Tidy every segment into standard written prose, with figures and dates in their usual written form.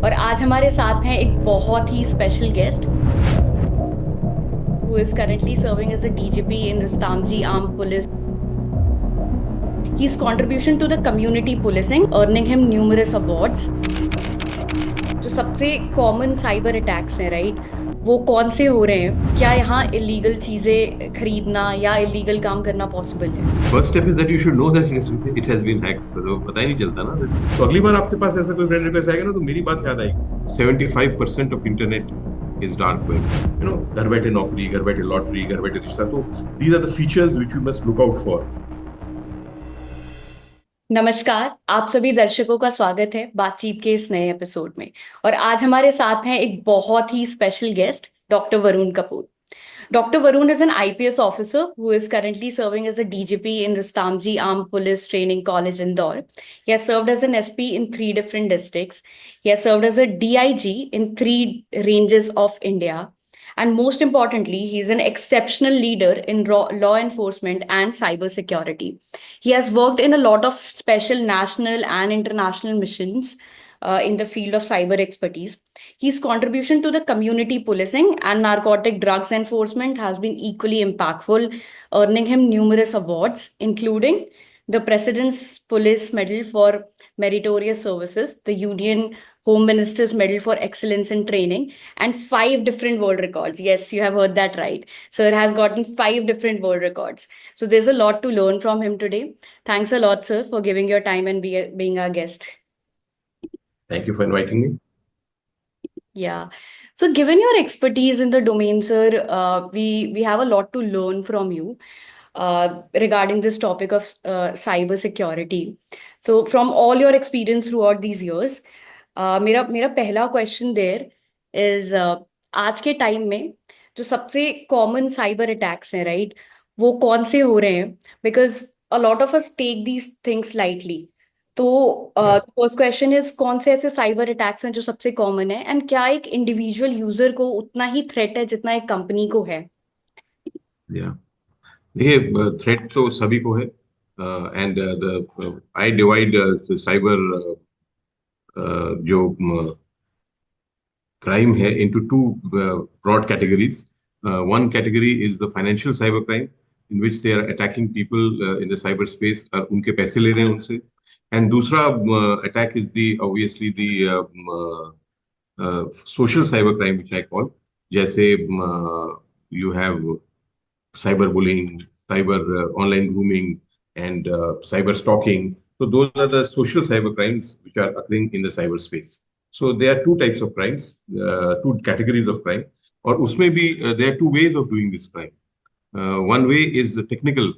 और आज हमारे साथ हैं एक बहुत ही special guest who is currently serving as a DGP in Rustamji Armed Police. His contribution to the community policing earning him numerous awards. जो सबसे कॉमन साइबर अटैक्स हैं, राइट, वो कौन से हो रहे हैं? क्या यहाँ इलीगल चीजें खरीदना या इलीगल काम करना पॉसिबल है? First step is that you should know that it has been hacked. तो पता ही नहीं चलता ना। तो अगली बार आपके पास ऐसा कोई फ्रेंड रिक्वेस्ट आएगा ना, तो मेरी बात याद आएगी। 75% of internet is dark web. घर बैठे नौकरी, घर बैठे लॉटरी, घर बैठे रिश्ता। तो these are the features which you must look out for. नमस्कार, आप सभी दर्शकों का स्वागत है बातचीत के इस नए एपिसोड में। और आज हमारे साथ हैं एक बहुत ही special guest, doctor Varun Kapoor. Dr. Varun is an IPS officer who is currently serving as a DGP in Rustamji Armed Police Training College, Indore. He has served as an SP in 3 different districts. He has served as a DIG in 3 ranges of India. And most importantly, he is an exceptional leader in law enforcement and cyber security. He has worked in a lot of special national and international missions in the field of cyber expertise. His contribution to the community policing and narcotic drugs enforcement has been equally impactful, earning him numerous awards, including the President's Police Medal for Meritorious Services, the Union Home Minister's Medal for Excellence in Training, and 5 different world records. Yes, you have heard that right. Sir has gotten 5 different world records. So there's a lot to learn from him today. Thanks a lot, sir, for giving your time and being our guest. Thank you for inviting me. Yeah. So, given your expertise in the domain, sir, we have a lot to learn from you regarding this topic of cyber security. So, from all your experience throughout these years, मेरा पहला question there is, आज के time में जो सबसे common cyber attacks हैं, right, वो कौन से हो रहे हैं? Because a lot of us take these things lightly. तो फर्स्ट क्वेश्चन इज, कौन से ऐसे साइबर अटैक्स हैं जो सबसे कॉमन है, एंड क्या एक इंडिविजुअल यूजर को उतना ही थ्रेट है जितना एक कंपनी को है? या देखिए, थ्रेट तो सभी को है। And the I divide cyber जो crime hai into two broad categories. One category is the financial cyber crime, in which they are attacking people in the cyberspace और उनके पैसे ले रहे हैं उनसे। And दूसरा attack is the obviously the social cyber crime, which I call, जैसे you have cyberbullying, cyber online grooming, and cyber stalking. So those are the social cyber crimes which are occurring in the cyberspace. So there are two types of crimes, two categories of crime. और उसमें भी there are two ways of doing this crime. One way is the technical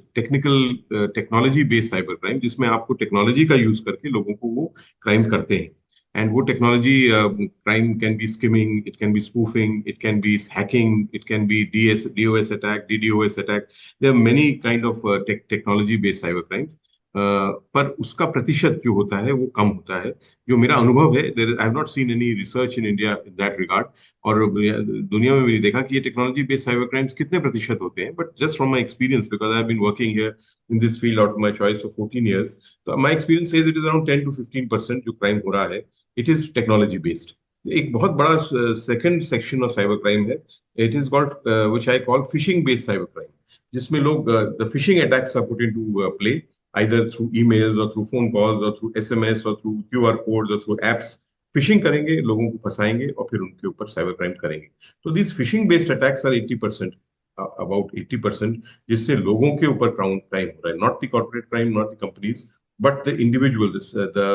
technology based cyber crime, जिसमें आपको technology का use करके लोगों को वो क्राइम करते हैं। And वो technology crime can be skimming, it can be spoofing, it can be hacking, it can be DOS attack, DDoS attack. There are many kind of technology based cyber crimes. पर उसका प्रतिशत जो होता है वो कम होता है। जो मेरा अनुभव है, there I have not seen any research in India in that regard. और दुनिया में मैंने देखा कि ये टेक्नोलॉजी बेस्ड साइबर क्राइम्स कितने प्रतिशत होते हैं, but just from my experience, because I have been working here in this field out of my choice for 14 years. तो my experience says it is around 10 to 15% जो crime हो रहा है, it is technology based. एक बहुत बड़ा second section of cyber crime है, it is called which I call phishing based cyber crime, जिसमें लोग the phishing attacks are put into play, either through emails or through phone calls or through SMS or through QR codes or through apps। Fishing करेंगे, लोगों को फंसाएंगे और फिर उनके ऊपर cyber crime करेंगे। तो this phishing based attacks are 80%, about 80%, जिससे लोगों के ऊपर क्राइम हो रहा है। Not the corporate crime, not the companies, but the individual, the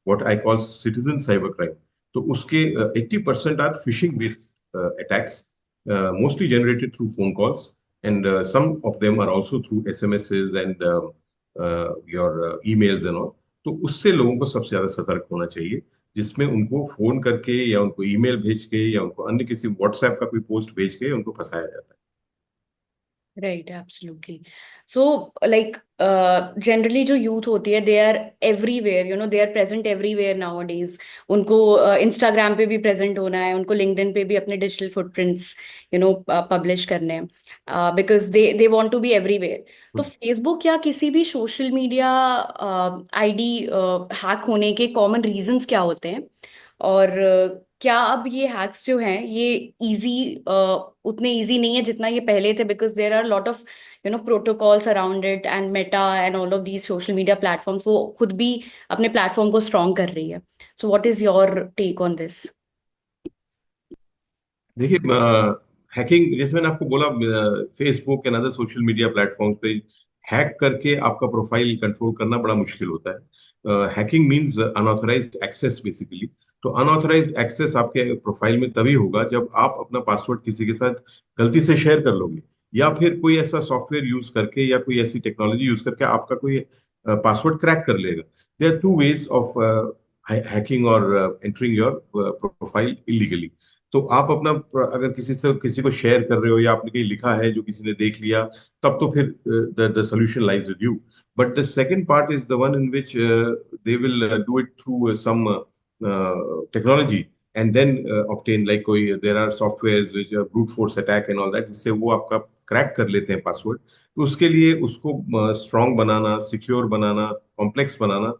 what I call citizen cyber crime. तो उसके 80% are phishing based attacks, mostly generated through phone calls, and some of them are also through SMSs and your emails and all। तो उससे लोगों को सबसे ज्यादा सतर्क होना चाहिए, जिसमें उनको फोन करके या उनको ईमेल भेज के या उनको अन्य किसी व्हाट्सएप का कोई पोस्ट भेज के उनको फंसाया जाता है। Right, absolutely. So like generally जो यूथ होती है, they are everywhere, they are present everywhere nowadays. उनको इंस्टाग्राम पे भी प्रेजेंट होना है, उनको लिंक्डइन पे भी अपने डिजिटल फुटप्रिंट्स पब्लिश करने हैं, because they want to be everywhere. तो फेसबुक या किसी भी सोशल मीडिया आईडी हैक होने के कॉमन रीजंस क्या होते हैं? और क्या अब ये हैक्स जो हैं ये इजी उतने इजी नहीं है जितना ये पहले थे, because there are lot of protocols around it, and Meta and all of these social media platforms वो खुद भी अपने प्लेटफॉर्म को स्ट्रॉन्ग कर रही है. So what is your take on this? देखिए, हैकिंग जैसे मैंने आपको बोला, Facebook and other social media platforms पे हैक करके आपका प्रोफाइल कंट्रोल करना बड़ा मुश्किल होता है. Hacking means unauthorised access basically. तो अनऑथराइज्ड एक्सेस आपके प्रोफाइल में तभी होगा जब आप अपना पासवर्ड किसी के साथ गलती से शेयर कर लोगे, या फिर कोई ऐसा सॉफ्टवेयर यूज करके या कोई ऐसी टेक्नोलॉजी यूज करके आपका कोई पासवर्ड क्रैक कर लेगा. There are two ways of hacking और एंटरिंग योर प्रोफाइल इलीगली. तो आप अपना अगर किसी को शेयर कर रहे हो या आपने कहीं लिखा है जो किसी ने देख लिया, तब तो फिर the solution lies with you. But the second part is the one in which they will do it through some technology and then obtain, like कोई there are softwares which brute force attack and all that, जिससे वो आपका crack कर लेते हैं password. तो उसके लिए उसको स्ट्रांग बनाना, सिक्योर बनाना, कॉम्प्लेक्स बनाना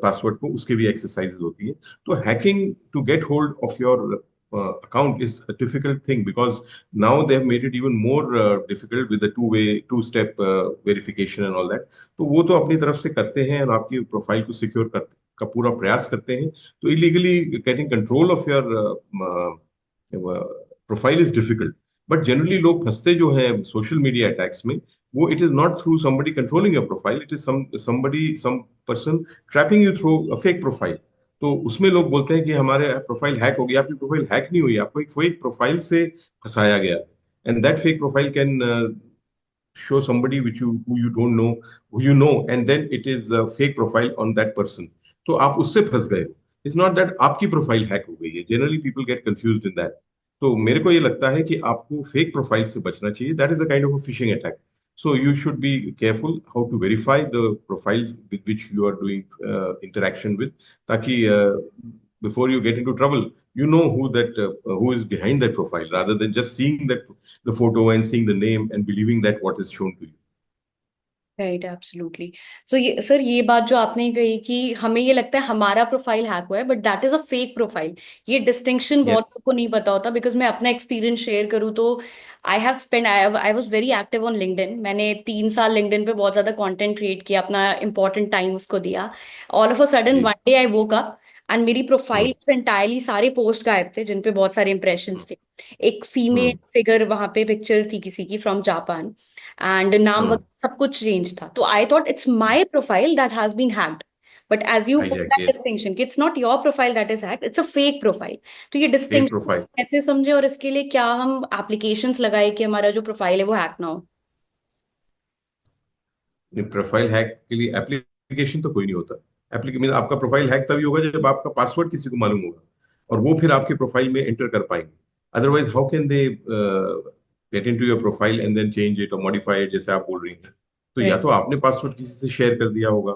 पासवर्ड को, उसके भी एक्सरसाइजेज होती है. तो hacking to get hold of your account is a difficult thing, because now they have made it even more difficult with the two-step verification and all that. तो वो तो अपनी तरफ से करते हैं और आपकी प्रोफाइल को सिक्योर कर का पूरा प्रयास करते हैं. तो illegally getting control of your profile is difficult. But generally लोग फंसते जो हैं सोशल मीडिया अटैक्स में, वो it is not through somebody controlling your profile, it is some person trapping you through a fake profile. तो उसमें लोग बोलते हैं कि हमारे प्रोफाइल हैक हो गया. आपकी प्रोफाइल हैक नहीं हुई, आपको एक फेक प्रोफाइल से फंसाया गया. And that fake profile can show somebody which you who you don't know, who you know, and then it is a fake profile on that person. तो आप उससे फंस गए हो. इट्स नॉट दैट आपकी प्रोफाइल हैक हो गई है. Generally people get confused in that. तो मेरे को ये लगता है कि आपको फेक प्रोफाइल से बचना चाहिए. That is the kind of phishing attack. So you should be careful how to verify the profiles with which you are doing interaction with, ताकि before you get into trouble, you know who is behind that profile, rather than just seeing that the photo and seeing the name and believing that what is shown to you. Right, absolutely. So ये sir, ये बात जो आपने कही कि हमें ये लगता है हमारा प्रोफाइल हैक हुआ है, but that is a fake profile, ये डिस्टिंक्शन बहुत Yes. लोगों को नहीं पता होता. बिकॉज मैं अपना एक्सपीरियंस शेयर करूँ तो I was very active on LinkedIn. मैंने 3 साल लिंक्डइन पे बहुत ज्यादा कंटेंट क्रिएट किया, अपना इंपॉर्टेंट टाइम उसको दिया. ऑल ऑफ अ सडन जी. One day I woke up and मेरी प्रोफाइल हम्म. एंटायरली सारे पोस्ट गायब थे जिन पे बहुत सारे इंप्रेशंस थे. एक फीमेल हम्म. फिगर वहां पे पिक्चर थी किसी की फ्रॉम जापान, एंड नाम हम्म. वगैरह सब कुछ चेंज था. तो I thought it's my profile that has been hacked. But as you put Hijack. That Yes. Distinction कि it's not your profile that is hacked, it's a fake profile. तो ये Fake distinction profile. कैसे समझे, और इसके लिए क्या हम एप्लीकेशंस लगाए कि हमारा जो प्रोफाइल है वो हैक ना हो? प्रोफाइल हैक के लिए एप्लीकेशन तो कोई नहीं होता. एप्लीकेशन आपका प्रोफाइल हैक तभी होगा जब आपका पासवर्ड किसी को मालूम होगा और वो फिर आपके प्रोफाइल में एंटर कर पाएंगे. Otherwise how can they get into your profile and then change it और मॉडिफाई इट, जैसे आप बोल रही हैं. तो या राइट. तो आपने पासवर्ड किसी से शेयर कर दिया होगा.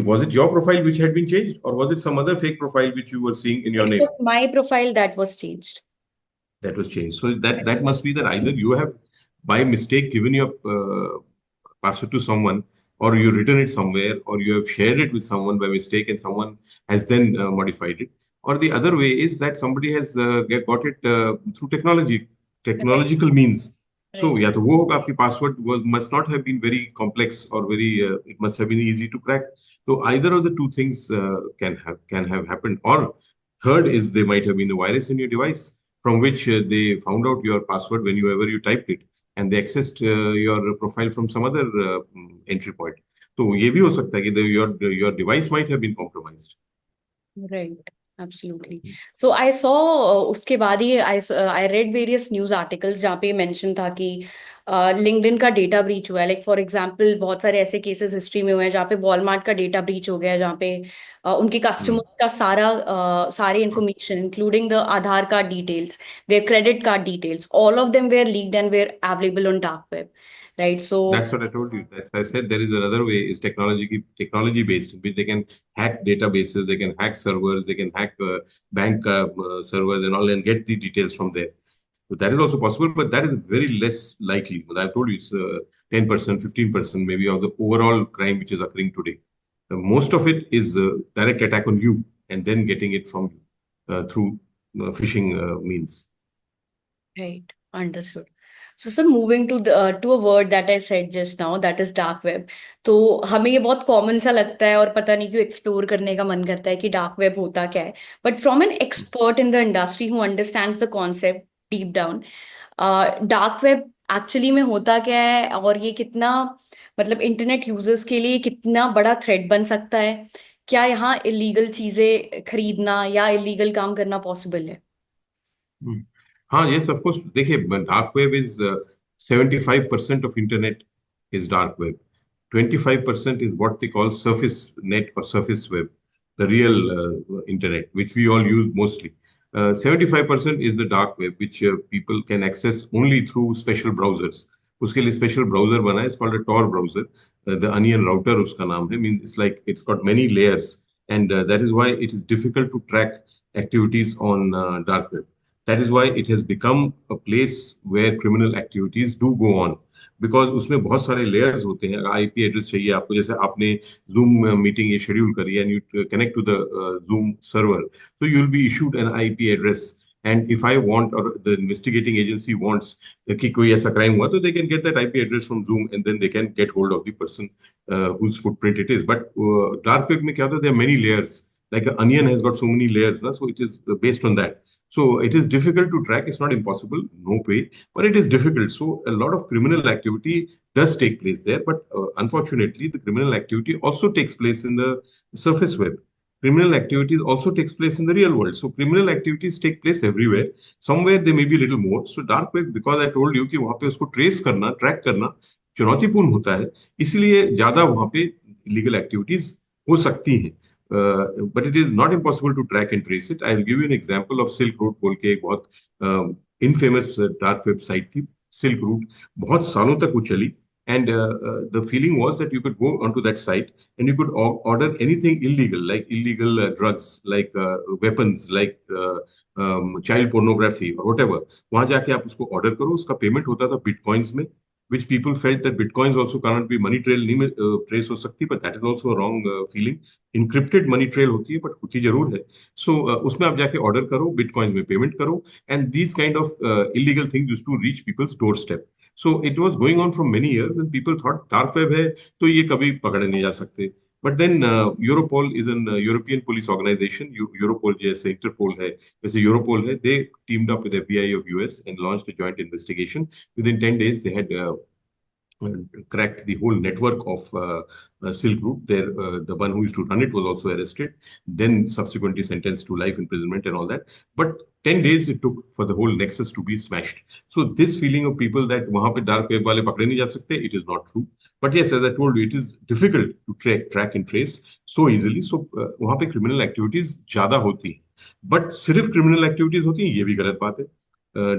Was it your profile which had been changed, or was it some other fake profile which you were seeing in your it's name just my profile that was changed. that was changed? So that must be that either you have by mistake given your password to someone, or you written it somewhere, or you have shared it with someone by mistake and someone has then modified it. Or the other way is that somebody has got it through right. technological means. So right. या तो वो होगा, आपकी password was must not have been very complex or very it must have been easy to crack. So either of the two things can have happened. Or third is they might have been a virus in your device from which they found out your password whenever you typed it, and they accessed your profile from some other entry point. तो ये भी हो सकता है कि your device might have been compromised. Right, absolutely. So I saw उसके बाद ही I read various news articles जहाँ पे मेंशन था कि लिंक्डइन का डेटा ब्रीच हुआ है. लाइक फॉर एग्जांपल बहुत सारे ऐसे केसेस हिस्ट्री में हुए हैं जहाँ पे वॉलमार्ट का डेटा ब्रीच हो गया है, जहाँ पे उनके Hmm. कस्टमर्स का सारे information including the Aadhaar card details, their credit card details, all of them were leaked and were available on dark web. Right. So That's what I told you. That's I said there is another way is technology based, in which they can hack databases, they can hack servers, they can hack bank servers and all, and get the details from there. So that is also possible, but that is very less likely. But I told you it's 10%, 15% maybe of the overall crime which is occurring today. Most of it is direct attack on you and then getting it from you. through phishing means. Right, understood. So, sir, moving to a word that I said just now, that is dark web. तो हमें ये बहुत common सा लगता है और पता नहीं क्यों एक्सप्लोर करने का मन करता है कि डार्क वेब होता क्या है. But from an expert in the industry who understands the concept deep down, dark web actually में होता क्या है और ये कितना, मतलब इंटरनेट यूजर्स के लिए कितना बड़ा थ्रेट बन सकता है? क्या यहाँ इलीगल चीजें खरीदना या इलीगल काम करना पॉसिबल है? Hmm. हाँ, yes, of course. देखिए, dark web is 75% of internet is dark web. 25% is what they call surface net or surface web, the real internet, which we all use mostly. 75% is the dark web, which people can access only through special browsers. उसके लिए special browser बना है, it's called a Tor browser. The Onion router उसका नाम है. Means it's like it's got many layers, and that is why it is difficult to track activities on dark web. That is why it has become a place where criminal activities do go on. Because उसमें बहुत सारे layers होते हैं. IP address चाहिए आपको, जैसे आपने Zoom meeting ये शेड्यूल करी and you connect to the Zoom server, so you'll be issued an IP address. And if I want, or the investigating agency wants कि कोई ऐसा crime हुआ, तो they can get that IP address from Zoom, and then they can get hold of the person whose footprint it is. But dark web में क्या होता है? There are many layers. Like an onion has got so many layers, na? So it is based on that. So it is difficult to track. It's not impossible, no way, but it is difficult. So a lot of criminal activity does take place there. But unfortunately, the criminal activity also takes place in the surface web. Criminal activities also takes place in the real world. So criminal activities take place everywhere. Somewhere they may be a little more. So dark web, because I told you कि वहाँ पे उसको trace करना, track करना चुनौतीपूर्ण होता है, इसलिए ज्यादा वहाँ पे illegal activities हो सकती हैं. But it is not impossible to track and trace it. I will give you an example of Silk Road बोल के एक बहुत infamous dark website थी. Silk Road बहुत सालों तक वो चली, and the feeling was that you could go onto that site and you could order anything illegal, like illegal drugs, like weapons, like child pornography or whatever. वहां जाके आप उसको ऑर्डर करो, उसका पेमेंट होता था बिटकॉइंस में, which people felt that bitcoins also cannot be money trail नहीं trace हो सकती, but that is also a wrong feeling. Encrypted money trail होती है, but होती जरूर है. So उसमें आप जाके ऑर्डर करो, bitcoins में पेमेंट करो, and these kind of illegal things used to reach people's doorstep. So it was going on for many years, and people thought dark web है तो ये कभी पकड़े नहीं जा सकते. But then Europol is an European police organization. Europol जैसे Interpol है, वैसे Europol है. They teamed up with FBI of US and launched a joint investigation. Within 10 days, they had cracked the whole network of Silk Route. There, the one who used to run it was also arrested, then subsequently sentenced to life imprisonment and all that. But 10 days it took for the whole nexus to be smashed. So this feeling of people that वहां पे dark web वाले पकड़े नहीं जा सकते, it is not true. But yes, as I told you, it is difficult to track and trace so easily. So वहां पे criminal activities ज्यादा होती हैं. But सिर्फ criminal activities होती हैं, ये भी गलत बात है.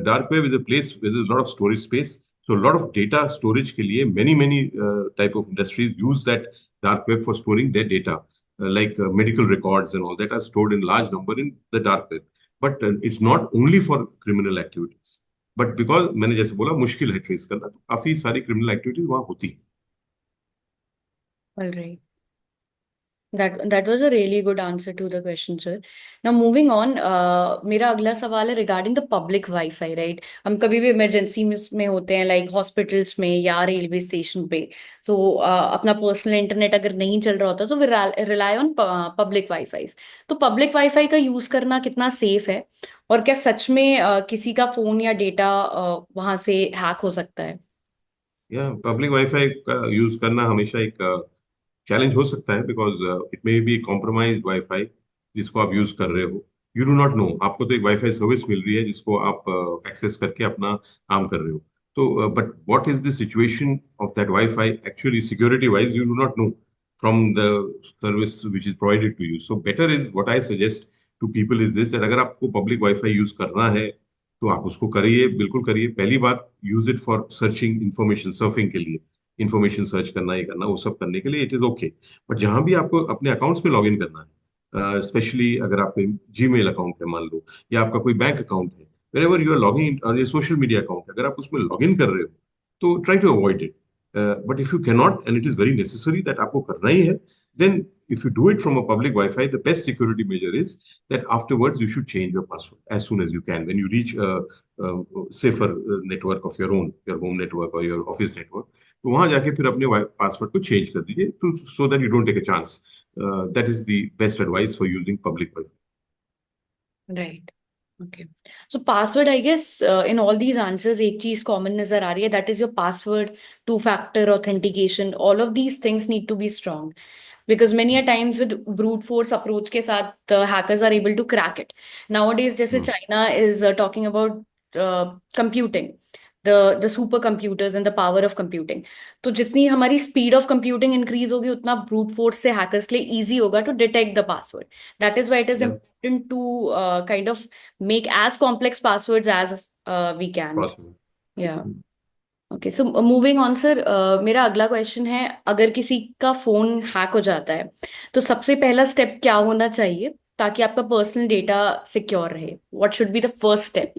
Dark web is a place where there's a lot of storage space. So a lot of data storage के लिए many type of industries use that dark web for storing their data, like medical records and all that are stored in large number in the dark web. But it's not only for criminal activities. But because मैंने जैसे बोला मुश्किल है trace करना, तो काफी सारी criminal activities वहां होती है. All right. That was a really good answer to the question, sir. Now moving on, मेरा अगला सवाल है regarding the public wifi, right? हम कभी भी इमरजेंसी में होते हैं, लाइक हॉस्पिटल्स में या रेलवे स्टेशन पे, तो अपना पर्सनल इंटरनेट अगर नहीं चल रहा होता तो we rely on public Wi-Fi. तो पब्लिक वाईफाई का यूज करना कितना सेफ है, और क्या सच में किसी का फोन या डेटा वहां से हैक हो सकता है? या पब्लिक वाईफाई का यूज करना हमेशा एक चैलेंज हो सकता है, because it may be compromise wifi जिसको आप यूज कर रहे हो. यू डू नॉट नो, आपको तो एक वाईफाई सर्विस मिल रही है जिसको आप एक्सेस करके अपना काम कर रहे हो. तो but what is the situation of that Wi-Fi actually security wise, you do not know from the service which is provided to you. So better is what I suggest to people is this, that अगर आपको public wifi use करना है तो आप उसको करिए, बिल्कुल करिए. पहली बात, use it for searching information, surfing के लिए, इंफॉर्मेशन सर्च करना, ये करना, वो सब करने के लिए इट इज ओके. बट जहां भी आपको अपने अकाउंट्स में लॉग इन करना है, स्पेशली अगर आपके जीमेल अकाउंट है मान लो, या आपका कोई बैंक अकाउंट है, वेरेवर यू आर लॉगिंग, और ये सोशल मीडिया अकाउंट है, अगर आप उसमें लॉग इन कर रहे हो तो try to avoid it. But if you can not and it is very necessary that आपको करना ही है, then if you do it from a public Wi-Fi, the best security measure is that afterwards you should change your password as soon as you can. When you reach a safer network of your own, your home network or your office network, तो वहां जाके फिर अपने password को change कर दीजिए, तो so that you don't take a chance. That is the best advice for using public Wi-Fi. Right, okay. So password, I guess in all these answers एक चीज कॉमन नजर आ रही है, that is your password, two factor authentication, all of these things need to be strong, because many a times with brute force approach के साथ hackers are able to crack it nowadays. जैसे Hmm. China is talking about computing, the super computers and the power of computing. तो जितनी हमारी speed of computing increase होगी, उतना brute force से hackers के लिए easy होगा to detect the password. That is why it is Yeah, important to kind of make as complex passwords as we can. possible. Yeah. Okay, so moving on sir, मेरा अगला question है, अगर किसी का phone hack हो जाता है तो सबसे पहला स्टेप क्या होना चाहिए ताकि आपका पर्सनल डेटा सिक्योर रहे? What should be the first step?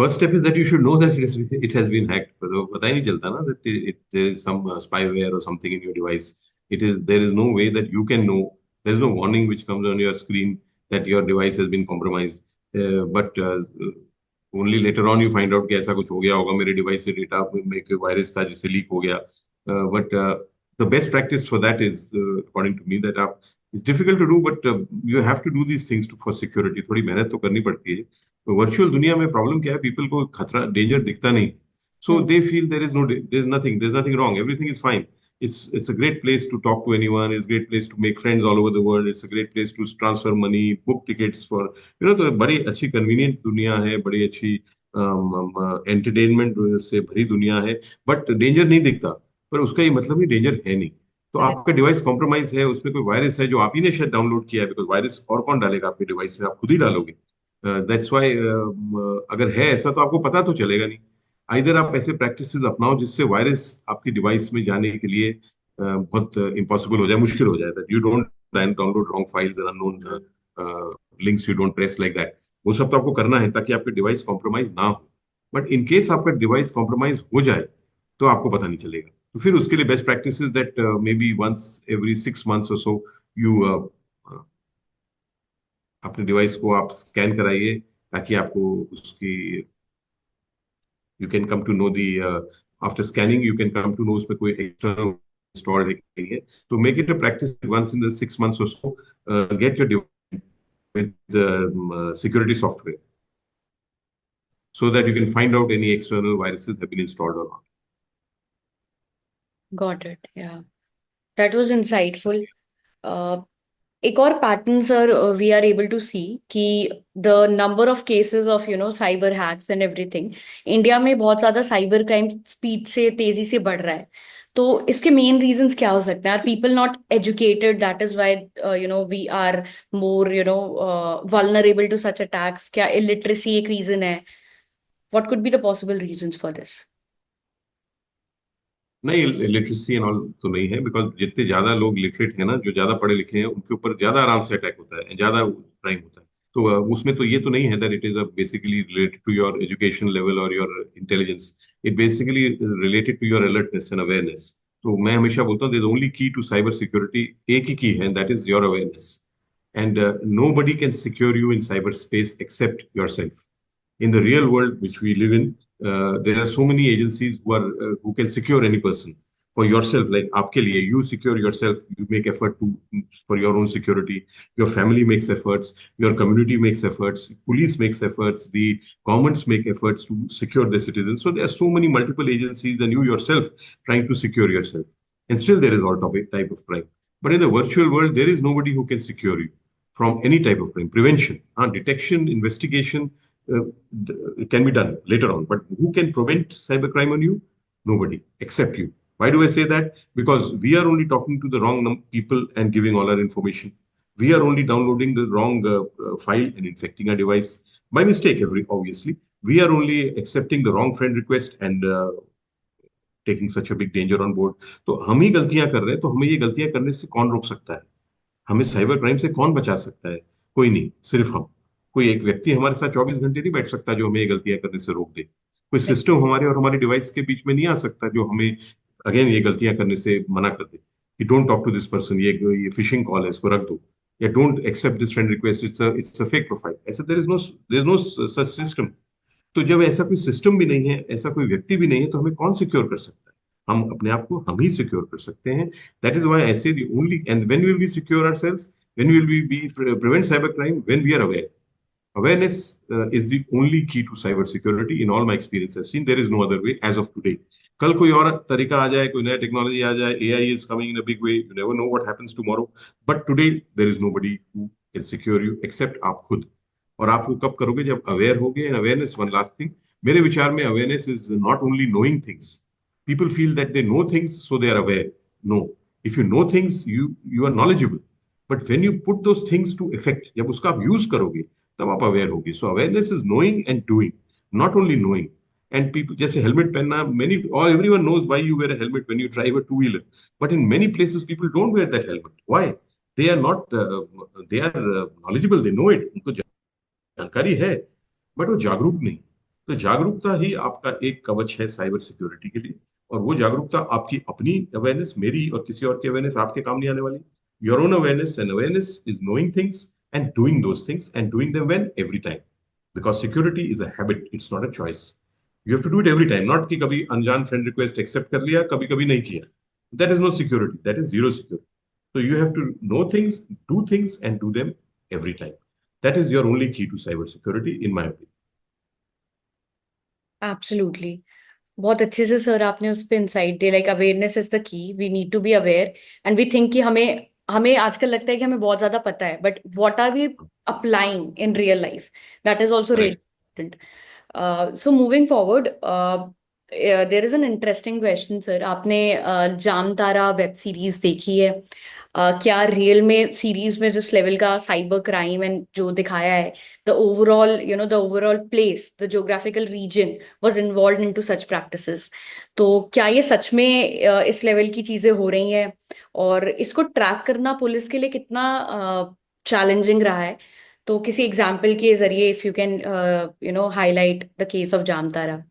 First step is that you should know that it has been hacked. तो पता ही नहीं चलता ना that there is some spyware or something in your device. There is no way that you can know. There is no warning which comes on your screen that your device has been compromised. But only later on you find out कि ऐसा कुछ हो गया होगा मेरे device से, data में कोई वायरस था जिससे लीक हो गया. But the best practice for that is, according to me, that आप it's difficult to do, but you have to do these things for security. थोड़ी मेहनत तो करनी पड़ती है. तो वर्चुअल दुनिया में प्रॉब्लम क्या है, पीपल को खतरा, डेंजर दिखता नहीं. So they feel there is nothing wrong, everything is fine. It's a great place to talk to anyone. It's a great place to make friends all over the world. It's a great place to transfer money, book tickets for, तो बड़ी अच्छी convenient दुनिया है, बड़ी अच्छी entertainment से भरी दुनिया है. बट डेंजर नहीं दिखता, पर उसका ये मतलब ही डेंजर है नहीं. तो आपका डिवाइस कॉम्प्रोमाइज है, उसमें कोई वायरस है जो आप ही ने शायद डाउनलोड किया है, बिकॉज वायरस और कौन डालेगा आपके डिवाइस में, आप खुद ही डालोगे. दैट्स वाई अगर है ऐसा तो आपको पता तो चलेगा नहीं. आइदर आप ऐसे प्रैक्टिसेस अपनाओ जिससे वायरस आपकी डिवाइस में जाने के लिए बहुत इम्पॉसिबल हो जाए, मुश्किल हो जाए, that you don't download wrong files and unknown links, you don't press like that. वो सब तो आपको करना है ताकि आपकी डिवाइस कॉम्प्रोमाइज ना हो. बट इन केस आपका डिवाइस कॉम्प्रोमाइज हो जाए तो आपको पता नहीं चलेगा. तो फिर उसके लिए best practice is that maybe once every 6 months और सो यू अपने डिवाइस को आप स्कैन कराइए, ताकि आपको उसकी, you can come to know the, after scanning you can come to know उसमें कोई एक्सटर्नल इंस्टॉल्ड नहीं है. तो make it a practice once in the 6 months और so, get your device with security software so that you can find out any external viruses have been installed or not. Got it, yeah, that was insightful. एक और pattern sir we are able to see कि the number of cases of cyber hacks and everything, India में बहुत ज्यादा cyber crime speed से, तेजी से बढ़ रहा है. तो इसके मेन रीजंस क्या हो सकते हैं? Are people not educated, that is why we are more vulnerable to such attacks? क्या इलिटरेसी एक रीजन है? What could be the possible reasons for this? नहीं, लिटरेसी एंड ऑल तो नहीं है, बिकॉज जितने ज्यादा लोग लिटरेट हैं ना, जो ज्यादा पढ़े लिखे हैं, उनके ऊपर ज्यादा आराम से अटैक होता है, ज्यादा क्राइम होता है. तो उसमें तो ये तो नहीं है that it is basically related to your education level और your intelligence. It basically related to your alertness and awareness. तो मैं हमेशा बोलता हूँ, ओनली की टू साइबर सिक्योरिटी एक ही की है, that is your awareness. And nobody can secure you in cyber space except yourself. In the real world which we live in, there are so many agencies who can secure any person. For yourself, like आपके लिए, you secure yourself, you make effort for your own security. Your family makes efforts, your community makes efforts, police makes efforts, the governments make efforts to secure their citizens. So there are so many multiple agencies, and you yourself trying to secure yourself. And still there is all type of crime. But in the virtual world, there is nobody who can secure you from any type of crime. Prevention, detection, investigation, uh, it can be done later on. But who can prevent cybercrime on you? Nobody except you. Why do I say that? Because we are only talking to the wrong people and giving all our information. We are only downloading the wrong file and infecting our device by mistake. Obviously, we are only accepting the wrong friend request and taking such a big danger on board. तो हम ही गलतियां कर रहे हैं. तो हमें ये गलतियां करने से कौन रोक सकता है? हमें साइबर क्राइम से कौन बचा सकता है? कोई नहीं, सिर्फ हम. कोई एक व्यक्ति हमारे साथ 24 घंटे नहीं बैठ सकता जो हमें ये गलतियां करने से रोक दे. कोई सिस्टम हमारे और हमारे डिवाइस के बीच में नहीं आ सकता जो हमें अगेन ये गलतियां करने से मना कर दे. कि don't talk to this person, ये फिशिंग कॉल है, इसको रख दो, या don't accept this friend request, it's a fake profile. ऐसे there is no such system. तो जब ऐसा कोई सिस्टम भी नहीं है, ऐसा कोई व्यक्ति भी नहीं है, तो हमें कौन सिक्योर कर सकता है? हम अपने आप को हम ही सिक्योर कर सकते हैं। That is why I say the only, and when will we secure ourselves, when will we be prevent cyber crime, when we are aware. Awareness is the only key to cyber security. In all my experience, I've seen there is no other way as of today. कल कोई और तरीका आ जाए, कोई नया technology आ जाए, AI is coming in a big way. You never know what happens tomorrow. But today there is nobody who can secure you except आप खुद। और आप वो कब करोगे? जब अवेयर होगे। And awareness, one last thing, मेरे विचार में awareness is not only knowing things. People feel that they know things, so they are aware. No, if you know things, you are knowledgeable. But when you put those things to effect, जब उसका आप use करोगे, तब आप aware होगी। So awareness is knowing and doing, not only knowing. And people, जैसे helmet पहनना, many और everyone knows why you wear a helmet when you drive a two wheeler, but in many places people don't wear that helmet. Why? They are not, they are knowledgeable, they know it, उनको जानकारी है, but वो जागरूक नहीं। तो जागरूकता ही आपका एक कवच है साइबर सिक्योरिटी के लिए। और वो जागरूकता आपकी अपनी अवेयरनेस, मेरी और किसी और की अवेयरनेस आपके काम नहीं आने वाली। Your own awareness, and awareness is knowing things and doing those things and doing them when every time. Because security is a habit, it's not a choice. You have to do it every time, not कि कभी अनजान friend request accept कर लिया, कभी कभी नहीं किया। That is no security, that is zero security. So you have to know things, do things, and do them every time. That is your only key to cyber security, in my opinion. Absolutely. बहुत अच्छे से sir आपने उस पर insight दिया, like awareness is the key, we need to be aware and we think कि हमें हमें आजकल लगता है कि हमें बहुत ज्यादा पता है, but what are we applying in real life, that is also really Correct. Important. So moving forward, there is an interesting question sir. आपने जामतारा वेब सीरीज देखी है? क्या रियल में सीरीज में जिस लेवल का साइबर क्राइम एंड जो दिखाया है, the overall the overall place, the geographical region was involve into such practices, तो क्या ये सच में इस लेवल की चीजें हो रही हैं? और इसको ट्रैक करना पुलिस के लिए कितना चैलेंजिंग रहा है? तो किसी एग्जाम्पल के जरिए, if you can highlight the case of Jamtara.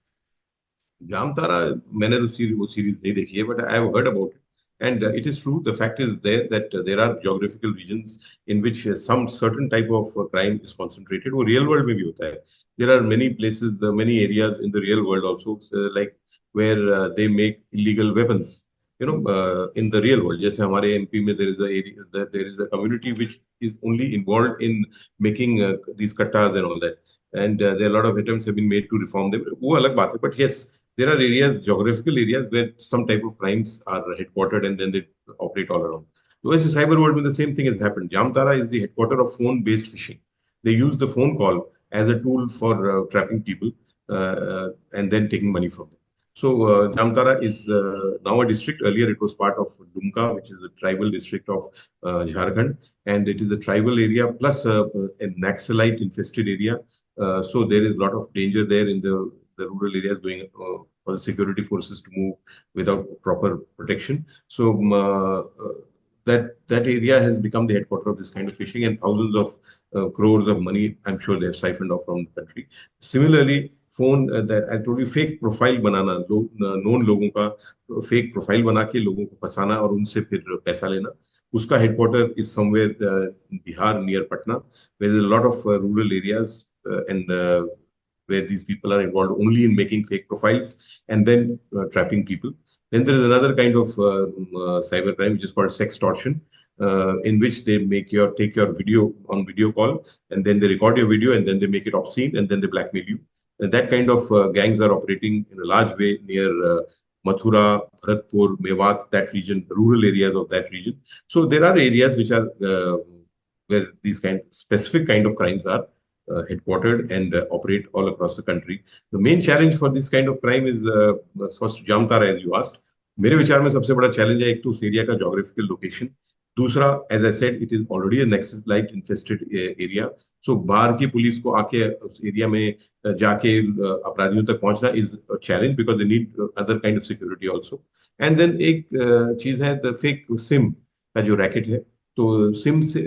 Jamtara, मैंने तो वो सीरीज नहीं देखी है, but I have heard about it. And it is true. The fact is there that there are geographical regions in which some certain type of crime is concentrated. वो real world में भी होता है. There are many places, many areas in the real world also, like where they make illegal weapons. In the real world. जैसे हमारे MP में there is a area, there is a community which is only involved in making these kattas and all that. And there are a lot of attempts have been made to reform them. वो अलग बात है. But yes, there are areas, geographical areas, where some type of crimes are headquartered and then they operate all around. So as a cyber world, the same thing has happened. Jamtara is the headquarter of phone-based phishing. They use the phone call as a tool for trapping people and then taking money from them. So Jamtara is now a district. Earlier, it was part of Dumka, which is a tribal district of Jharkhand, and it is a tribal area plus a Naxalite infested area. So there is a lot of danger there in the rural areas, going for the security forces to move without proper protection. So that area has become the headquarter of this kind of fishing, and thousands of crores of money, I'm sure, they have siphoned off from the country. Similarly, phone that I told you, fake profile banana, known लोगों का fake profile बना के लोगों को फंसाना और उनसे फिर पैसा लेना, उसका headquarter is somewhere Bihar near Patna, where is a lot of rural areas and where these people are involved only in making fake profiles and then trapping people. Then there is another kind of cyber crime which is called sextortion, in which they take your video on video call, and then they record your video and then they make it obscene and then they blackmail you. And that kind of gangs are operating in a large way near Mathura, Bharatpur, Mewat, that region, rural areas of that region. So there are areas which are where these specific kind of crimes are headquartered and operate all across the country. The main challenge for this kind of crime is first Jamtara, as you asked. मेरे विचार में सबसे बड़ा challenge है एक तो उस area का जोग्राफिकल लोकेशन, दूसरा as I said it is already a naxalite infested area. So बाहर की पुलिस को आके उस एरिया में जाके अपराधियों तक पहुंचना is challenge, because they need other kind of security also. And then एक चीज है द फेक सिम का जो रैकेट है। तो सिम से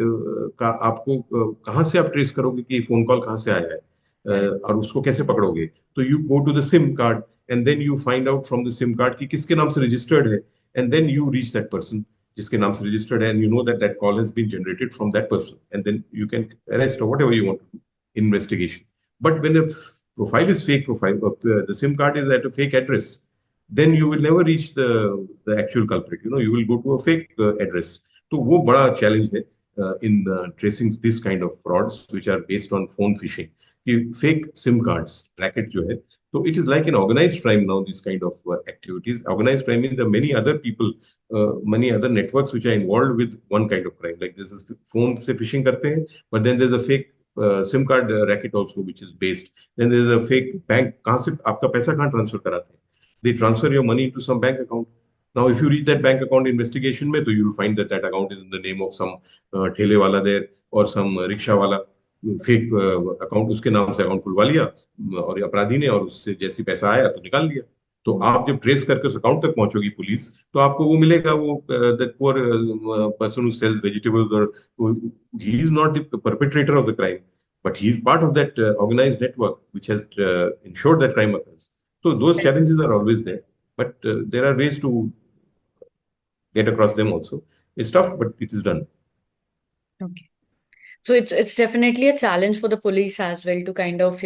का आपको कहाँ से आप ट्रेस करोगे कि फोन कॉल कहाँ से आया है, और उसको कैसे पकड़ोगे? तो you go to the SIM card and then you find out from the SIM card कि किसके नाम से रजिस्टर्ड है, and then you reach that person. जिसके नाम से रजिस्टर्ड है, and you know that that call has been generated from that person, and then you can arrest और whatever you want to do investigation. But when a profile is fake profile, the SIM card is at a fake address, then you will never reach the actual culprit. You know, you will go to a fake address. तो वो बड़ा challenge है in tracing this kind of frauds which are based on phone phishing. कि fake SIM cards racket जो है, so it is like an organized crime now. This kind of activities, organized crime means there are many other people, many other networks which are involved with one kind of crime. Like this is phone से phishing करते हैं, but then there's a fake SIM card racket also which is based. Then there's a fake bank. कहाँ से आपका पैसा कहाँ transfer कराते हैं? They transfer your money into some bank account. Now, if you read that bank account investigation में, तो you will find that that account is in the name of some ठेले वाला there or some रिक्शा वाला, fake account उसके नाम से account खुलवा लिया और अपराधी ने, और उससे जैसे पैसा आया तो निकाल लिया। तो आप जब ट्रेस करके उस अकाउंट तक पहुंचोगी पुलिस, तो आपको वो मिलेगा, वो that poor person who sells vegetables, और he is not the perpetrator of the crime, but he is part of that organized network which has ensured that crime occurs. So those challenges are always there, but there are ways to get across them also. It's tough, but it is done. Okay. So it's definitely a challenge for the police as well to kind of,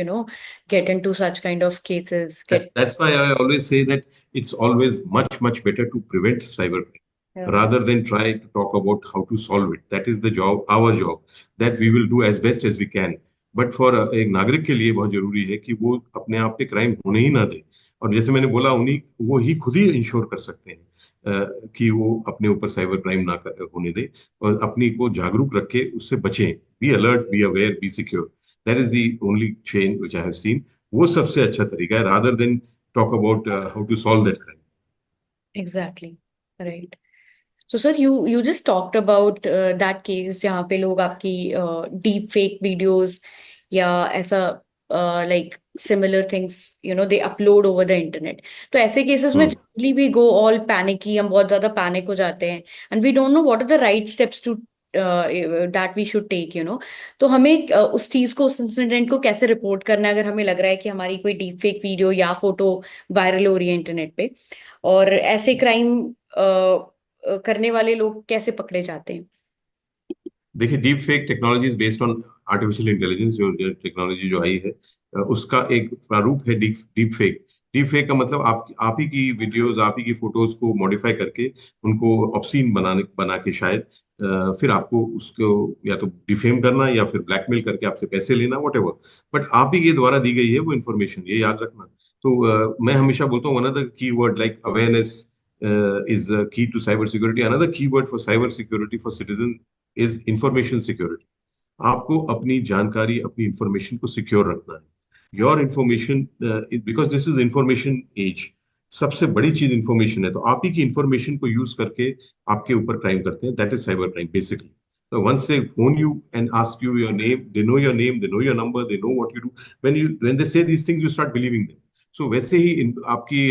get into such kind of cases, get That's why I always say that it's always much better to prevent cybercrime yeah. rather than try to talk about how to solve it. That is the job, our job, that we will do as best as we can. But for एक नागरिक के लिए बहुत जरूरी है कि वो अपने आप पे क्राइम होने ही ना दे। और जैसे मैंने बोला, उन्हीं वो ही खुद ही इंश्योर कर सकते हैं कि वो अपने ऊपर साइबर क्राइम ना होने दे, और अपनी को जागरूक रखे, उससे बचें। Be alert, be aware, be secure. That is the only change which I have seen. वो सबसे अच्छा तरीका है, rather than talk about how to solve that crime. Exactly. Right. So sir, you just talked about that case जहाँ पे लोग आपकी deep fake videos या ऐसा like similar things they upload over the internet. तो ऐसे cases में generally we go all panicky, हम बहुत ज्यादा panic हो जाते हैं and we don't know what are the right steps to that we should take. तो हमें उस चीज को, उस इंसिडेंट को कैसे रिपोर्ट करना है अगर हमें लग रहा है कि हमारी कोई डीप फेक वीडियो या फोटो वायरल हो रही है इंटरनेट पे, और ऐसे क्राइम करने वाले लोग कैसे पकड़े जाते हैं? देखिए, deep fake technology is based on artificial intelligence. जो टेक्नोलॉजी जो आई है, उसका एक प्रारूप है deep deep fake. Deep fake का मतलब आप ही की वीडियोस, आप ही की फोटोज को मॉडिफाई करके उनको ऑब्सीन बना के शायद फिर आपको उसको या तो डिफेम करना या फिर ब्लैकमेल करके आपसे पैसे लेना, व्हाटएवर। बट आप ही के द्वारा दी गई है वो इन्फॉर्मेशन, ये याद रखना। तो मैं हमेशा बोलता हूँ, one of the key word like awareness is key to cyber security. Another key word for cyber security for citizen is information security. आपको अपनी जानकारी, अपनी इंफॉर्मेशन को सिक्योर रखना है। Your information, because this is information age, सबसे बड़ी चीज इंफॉर्मेशन है। तो आप ही की इंफॉर्मेशन को यूज करके आपके ऊपर क्राइम करते हैं, that is cyber crime basically. So once they phone you and ask you your name, they know your name, they know your number, they know what you do. When they say these things, you start believing them. So वैसे ही आपकी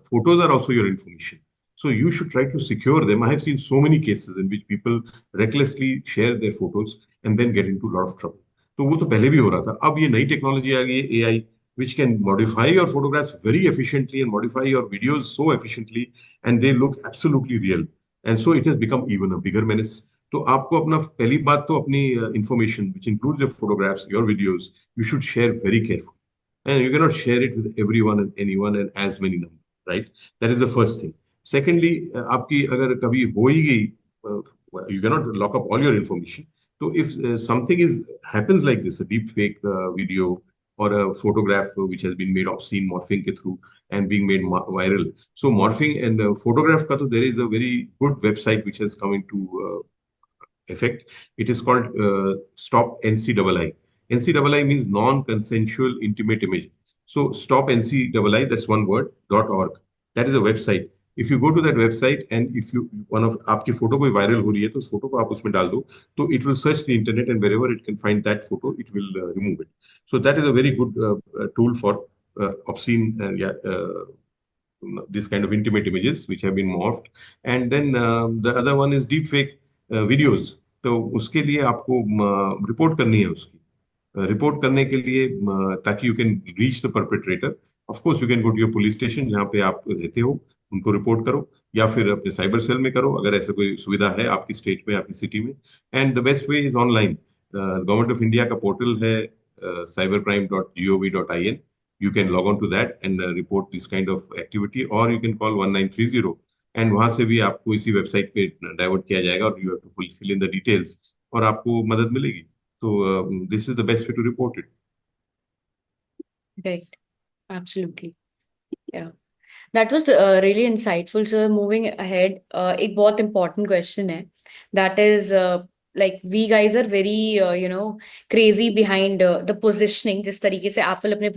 photos are also your information. So you should try to secure them. I have seen so many cases in which people recklessly share their photos and then get into a lot of trouble. तो वो तो पहले भी हो रहा था। अब ये नई टेक्नोलॉजी आ गई है, AI, which can modify your photographs very efficiently and modify your videos so efficiently, and they look absolutely real. And so it has become even a bigger menace. तो आपको अपना, पहली बात तो अपनी information, which includes your photographs, your videos, you should share very carefully. And you cannot share it with everyone and anyone and as many numbers, right? That is the first thing. Secondly, आपकी अगर कभी हो ही गई, you cannot lock up all your information. So if something is happens like this, a deep fake video or a photograph which has been made obscene, morphing के through and being made viral. So morphing and photograph का तो there is a very good website which has come into effect. It is called Stop NCII. NCII means non-consensual intimate image. So Stop NCII, that's one word, .org. That is a website. If you go to that website and if you one of आपकी photo कोई viral हो रही है तो उस photo को आप उसमें डाल दो, तो it will search the internet and wherever it can find that photo, it will remove it. So that is a very good tool for obscene and this kind of intimate images which have been morphed. And then the other one is deep fake videos. तो उसके लिए आपको report करनी है उसकी। Report करने के लिए ताकि you can reach the perpetrator, of course you can go to your police station जहाँ पे आप रहते हो, उनको रिपोर्ट करो, या फिर अपने साइबर सेल में करो अगर ऐसा कोई सुविधा है आपकी स्टेट में, आपकी सिटी में। And the best way is online. Government of India का पोर्टल है cybercrime.gov.in. You can log on to that and report this kind of activity, or you can call 1930, and वहां से भी आपको इसी वेबसाइट पे डाइवर्ट किया जाएगा, और you have to fill in the details, और आपको मदद मिलेगी। तो this is the best way to report it. Right. Absolutely. Yeah. That was really insightful. So moving ahead, एक बहुत important question है. That is like we guys are very crazy behind the positioning. जिस तरीके से Apple अपने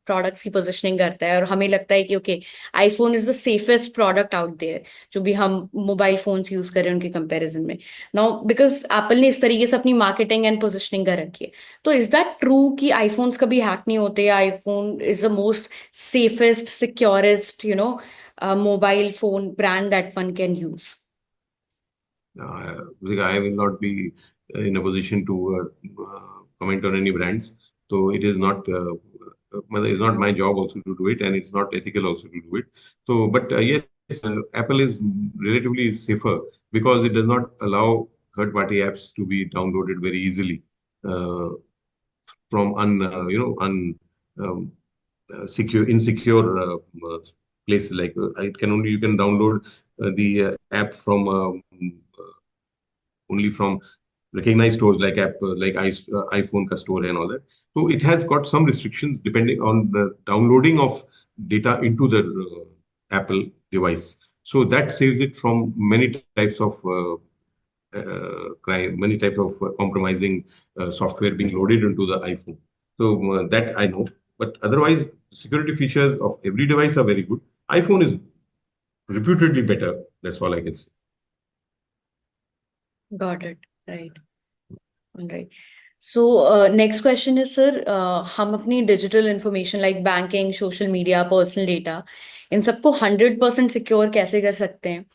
products की positioning करता है, और हमें लगता है कि okay, iPhone is the safest product out there जो भी हम मोबाइल फोन्स यूज कर रहे हैं उनके कंपैरिजन में। नाउ बिकॉज एप्पल ने इस तरीके से अपनी मार्केटिंग एंड पोजिशनिंग कर रखी है, तो इज दैट ट्रू कि आईफोन्स कभी हैक नहीं होते? IPhone is the most safest, securest, mobile phone brand that one can use? I will not be in a position to comment on any brands. So it is not it's not my job also to do it, and it's not ethical also to do it. So, but yes, Apple is relatively safer because it does not allow third-party apps to be downloaded very easily from secure, insecure places. Like it can only, you can download the app from only from recognized stores like iPhone ka store and all that. So it has got some restrictions depending on the downloading of data into the Apple device. So that saves it from many types of crime, many types of compromising software being loaded into the iPhone. So that I know. But otherwise, security features of every device are very good. iPhone is reputedly better. That's all I can say. Got it. Right. All right. So next question is, sir, हम अपनी digital information like banking, social media, personal data, इन सबको 100% secure कैसे कर सकते हैं?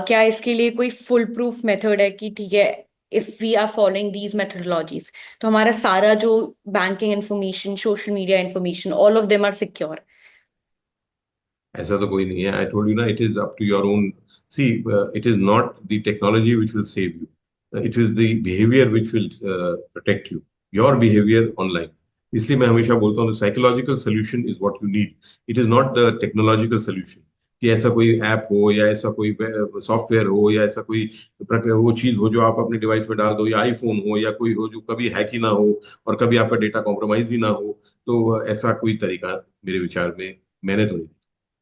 क्या इसके लिए कोई फुल प्रूफ मेथड है कि ठीक है, if we are following these methodologies तो हमारा सारा जो banking information, social media information, all of them are secure? ऐसा तो कोई नहीं है। आई टोल्ड यू ना, it is up to your own. See, it is not the technology which will save you, it is the behaviour which will protect you, your behaviour online. इसलिए मैं हमेशा बोलता हूँ psychological solution is what you need, it is not the technological solution. कि ऐसा कोई app हो, या ऐसा कोई सॉफ्टवेयर हो, या ऐसा कोई वो चीज हो जो आप अपने डिवाइस में डाल दो, या आईफोन हो, या कोई हो जो कभी हैक ही ना हो और कभी आपका डेटा कॉम्प्रोमाइज ही ना हो। तो ऐसा कोई तरीका मेरे विचार में मैंने तो नहीं,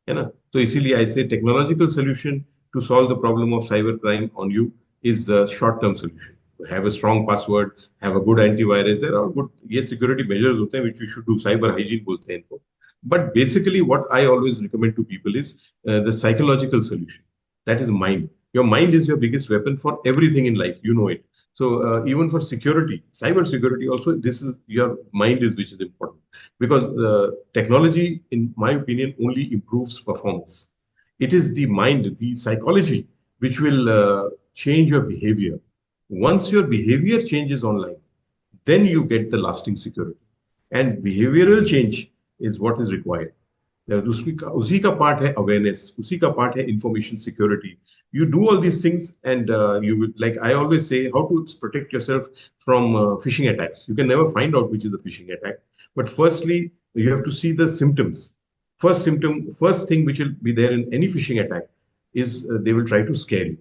है ना। तो इसीलिए ऐसे technological solution to solve the problem of cyber crime on you is short term solution. Have a strong password, have a good antivirus, there are good, ये सिक्योरिटी मेजर्स होते हैं which you should do, cyber hygiene बोलते हैं इनको। But basically what I always recommend to people is the psychological solution, that is mind. Your mind is your biggest weapon for everything in life, you know it. So even for security, cyber security also, this is your mind is which is important, because technology, in my opinion, only improves performance. It is the mind, the psychology, which will change your behavior. Once your behavior changes online, then you get the lasting security. And behavioral change is what is required. उसी का part है awareness, उसी का part है information security. You do all these things, and you will, like I always say, how to protect yourself from phishing attacks. You can never find out which is the phishing attack, but firstly you have to see the symptoms. First thing which will be there in any phishing attack is they will try to scare you.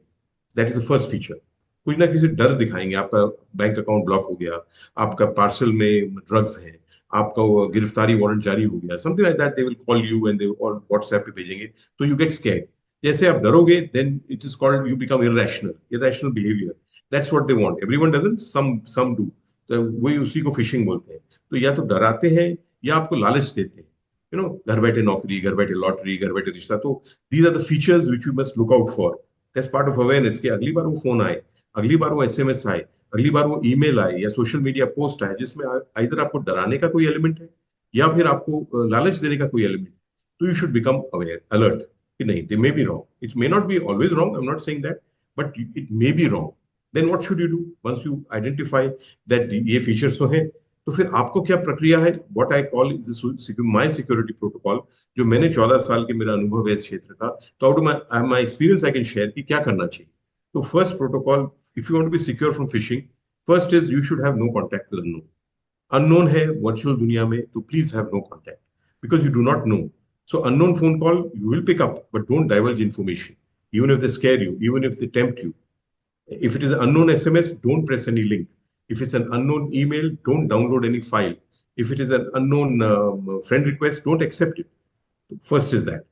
That is the first feature. कुछ ना किसी डर दिखाएंगे, आपका bank account block हो गया, आपका parcel में ड्रग्स है, आपका वो गिरफ्तारी वारंट जारी हो गया, something like that. They will call you and they और व्हाट्सएप पे भेजेंगे, तो यू गेट स्कैर्ड। जैसे आप डरोगे, then it is called, you become irrational behaviour. That's what they want. Everyone doesn't, some do. तो वही उसी को फिशिंग बोलते हैं। तो या तो डराते हैं या आपको लालच देते हैं, घर बैठे नौकरी, घर बैठे लॉटरी, घर बैठे रिश्ता। तो these are the features which you must look out for. That's part of awareness कि अगली बार वो फोन आए, अगली बार वो एसएमएस आए, अगली बार वो ईमेल आए या सोशल मीडिया पोस्ट आए जिसमें इधर आपको डराने का कोई एलिमेंट है या फिर आपको लालच देने का कोई एलिमेंट, तो you should become aware, alert कि नहीं, they may be wrong. It may not be always wrong, I am not saying that, but it may be wrong. Then what should you do? Once you identify that ये features तो हैं, तो फिर आपको क्या प्रक्रिया है? What I call my security protocol, जो मैंने 14 साल के मेरा अनुभव है इस क्षेत्र का, तो out of my experience I can share कि क्या करना चाहिए। तो first protocol, if you want to be secure from phishing, first is you should have no contact with unknown. Unknown है वर्चुअल दुनिया में, तो please have no contact, because you do not know. So unknown phone call you will pick up, but don't diverge information, even if they scare you, even if they tempt you. If it is an unknown SMS, don't press any link. If it's an unknown email, don't download any file. If it is an unknown friend request, don't accept it. First is that.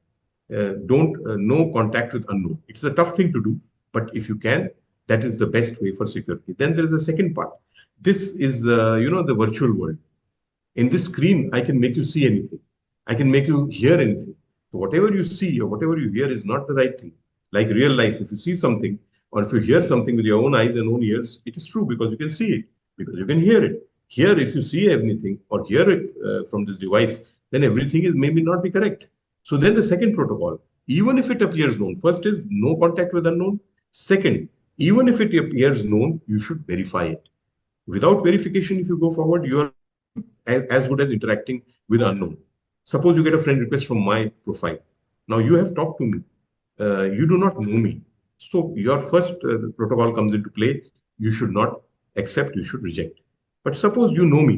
Don't no contact with unknown. It's a tough thing to do, but if you can, that is the best way for security. Then there is the second part. This is the virtual world. In this screen, I can make you see anything. I can make you hear anything. So whatever you see or whatever you hear is not the right thing. Like real life, if you see something or if you hear something with your own eyes and own ears, it is true because you can see it, because you can hear it. Here, if you see anything or hear it from this device, then everything is maybe not be correct. So then the second protocol, even if it appears known, first is no contact with unknown. Second, even if it appears known, you should verify it. Without verification, if you go forward, you are as good as interacting with unknown. Suppose you get a friend request from my profile. Now you have talked to me. You do not know me. So your first protocol comes into play. You should not accept, you should reject. But suppose you know me,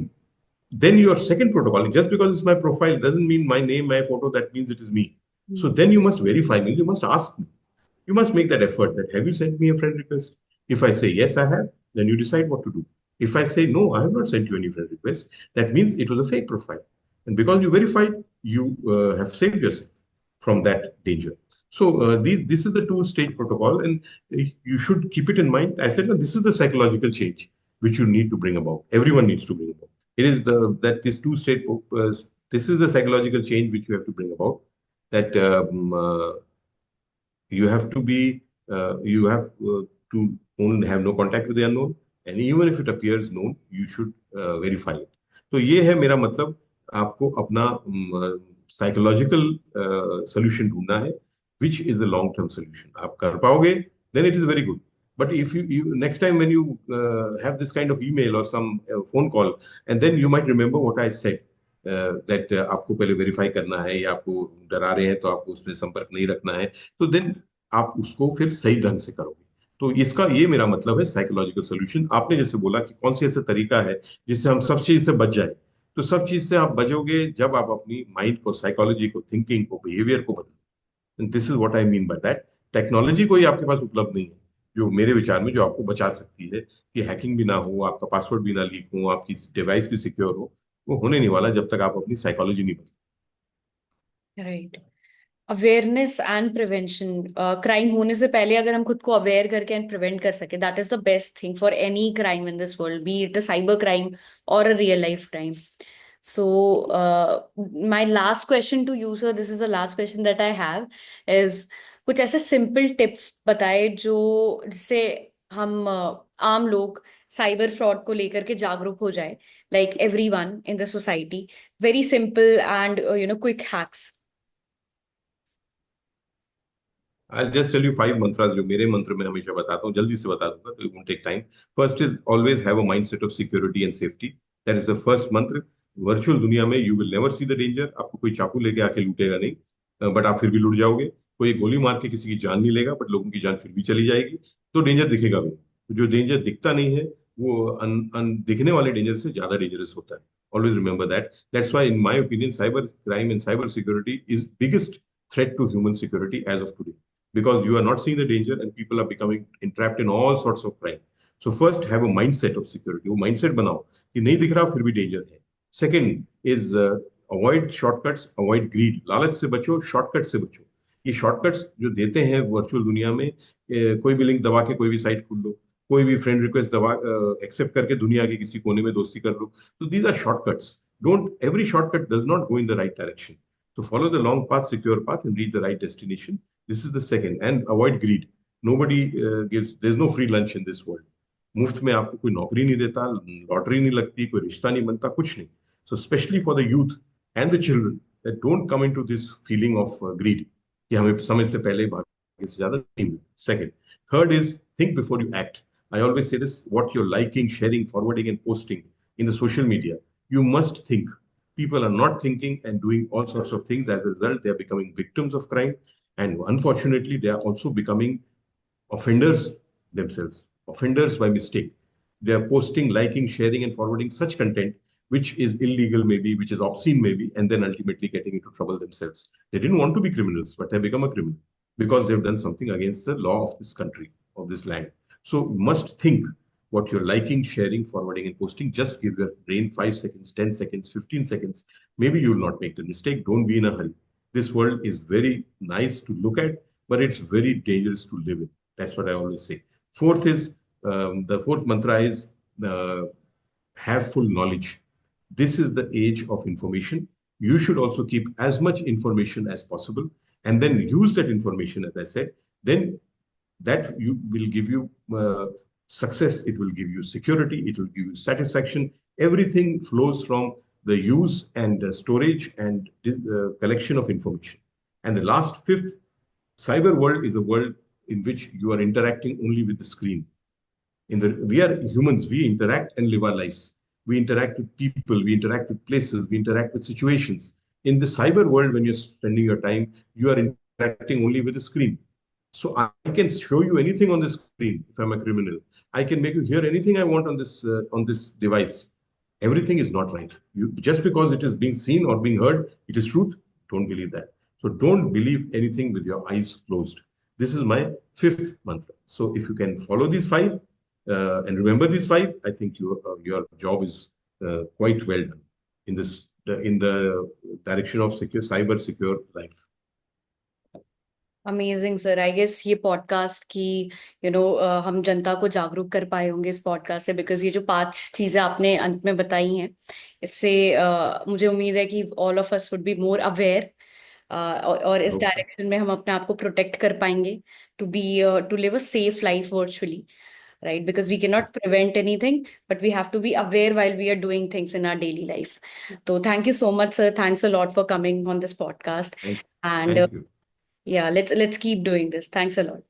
then your second protocol, just because it's my profile doesn't mean my name, my photo, that means it is me. So then you must verify me. You must ask me. You must make that effort that have you sent me a friend request? If I say yes, I have, then you decide what to do. If I say no, I have not sent you any friend request, that means it was a fake profile. And because you verified, you have saved yourself from that danger. So this is the two-stage protocol, and you should keep it in mind. I said, no, this is the psychological change which you need to bring about. Everyone needs to bring about. It is that this two-stage. This is the psychological change which you have to bring about. That you have to be you have to only have no contact with the unknown, and even if it appears known, you should verify it. तो ये है मेरा मतलब, आपको अपना psychological solution ढूंढना है, which is the long term solution. आप कर पाओगे, then it is very good. But if you next time when you have this kind of email or some phone call, and then you might remember what I said, that आपको पहले verify करना है या आपको डरा रहे हैं तो आपको उसमें संपर्क नहीं रखना है, तो देन आप उसको फिर सही ढंग से करोगे। तो इसका ये मेरा मतलब है साइकोलॉजिकल सोल्यूशन। आपने जैसे बोला कि कौन सी ऐसा तरीका है जिससे हम सब चीज से बच जाए, तो सब चीज से आप बचोगे जब आप अपनी माइंड को, साइकोलॉजी को, थिंकिंग को, बिहेवियर को बदलो। This is what I mean by that. Technology कोई आपके पास उपलब्ध नहीं है जो मेरे विचार में जो आपको बचा सकती है कि हैकिंग भी ना हो, आपका पासवर्ड भी ना लीक हो, आपकी डिवाइस भी सिक्योर हो। वो होने नहीं वाला जब तक आप अपनी साइकोलॉजी नहीं बदलो। Right. Awareness and prevention, crime होने से पहले अगर हम खुद को अवेयर करके एंड प्रिवेंट कर सके, that is the best thing for any crime in this world, be it a cyber crime और a real life crime. So my last question to you sir, this is the last question that I have, is कुछ ऐसे simple tips बताए जो जिससे हम आम लोग cyber fraud को लेकर के जागरूक हो जाए, like everyone in the society, very simple and quick hacks. I'll just tell you 5 mantras जो मेरे मंत्र में हमेशा बताता हूँ, जल्दी से बता दूंगा तो it won't take time. First is always have a mindset of security and safety. That is the first मंत्र। वर्चुअल दुनिया में you will never see the danger। आपको कोई चाकू लेके आके लूटेगा नहीं, बट आप फिर भी लूट जाओगे। कोई गोली मार के किसी की जान नहीं लेगा, बट लोगों की जान फिर भी चली जाएगी। तो डेंजर दिखेगा भी, तो जो डेंजर दिखता नहीं है वो दिखने वाले डेंजर से ज्यादा डेंजरस होता है। Always remember that. That's why, in my opinion, cyber crime and cyber security is biggest threat to human security as of today, because you are not seeing the danger and people are becoming entrapped in all sorts of crime. So first have a mindset of security। वो mindset बनाओ कि नहीं दिख रहा फिर भी danger है। Second is avoid shortcuts, avoid greed। लालच से बचो, शॉर्टकट से बचो। ये शॉर्टकट्स जो देते हैं वर्चुअल दुनिया में, कोई भी लिंक दबा के कोई भी साइट खोल लो, कोई भी फ्रेंड रिक्वेस्ट दबा एक्सेप्ट करके दुनिया के किसी कोने में दोस्ती कर लो, तो these are shortcuts. Don't, every shortcut does not go in the right direction. So follow the long path, secure path, and reach the right destination. This is the second. And avoid greed। Nobody gives, there's no free lunch in this world। मुफ्त में आपको कोई नौकरी नहीं देता, lottery नहीं लगती, कोई रिश्ता नहीं बनता, कुछ नहीं। So especially for the youth and the children that don't come into this feeling of greed कि हमें समय से पहले भाग्य से ज्यादा नहीं मिले। Second, third is think before you act। I always say this: what you're liking, sharing, forwarding, and posting in the social media, you must think. People are not thinking and doing all sorts of things. As a result, they are becoming victims of crime. And unfortunately, they are also becoming offenders themselves, offenders by mistake. They are posting, liking, sharing, and forwarding such content which is illegal, maybe, which is obscene, maybe, and then ultimately getting into trouble themselves. They didn't want to be criminals, but they become a criminal because they've done something against the law of this country, of this land. So, must think what you're liking, sharing, forwarding, and posting. Just give your brain 5 seconds, 10 seconds, 15 seconds. Maybe you'll not make the mistake. Don't be in a hurry. This world is very nice to look at, but it's very dangerous to live in. That's what I always say. Fourth is the fourth mantra is uh, have full knowledge. This is the age of information. You should also keep as much information as possible and then use that information, as I said. Then that you will give you success. It will give you security. It will give you satisfaction. Everything flows from the use and storage and collection of information. And the last, fifth, cyber world is a world in which you are interacting only with the screen. We are humans, we interact and live our lives. We interact with people, we interact with places, we interact with situations. In the cyber world, when you're spending your time, you are interacting only with the screen. So I can show you anything on the screen if I'm a criminal. I can make you hear anything I want on this device. Everything is not right. Just because it is being seen or being heard, it is truth. Don't believe that. So don't believe anything with your eyes closed. This is my fifth mantra. So if you can follow these five and remember these five, I think your job is quite well done in the direction of cyber secure life. Amazing sir, I guess ये podcast की हम जनता को जागरूक कर पाए होंगे इस podcast से, बिकॉज ये जो 5 चीजें आपने अंत में बताई हैं, इससे मुझे उम्मीद है कि all of us would be more aware, और I इस hope so. डायरेक्शन में हम अपने आप को प्रोटेक्ट कर पाएंगे to be to live a safe life virtually, right? Because we cannot Yes. prevent anything, but we have to be aware while we are doing things in our daily life. So thank you so much, sir. Thanks a lot for coming on this podcast. Thank, And thank you. yeah, let's keep doing this. Thanks a lot.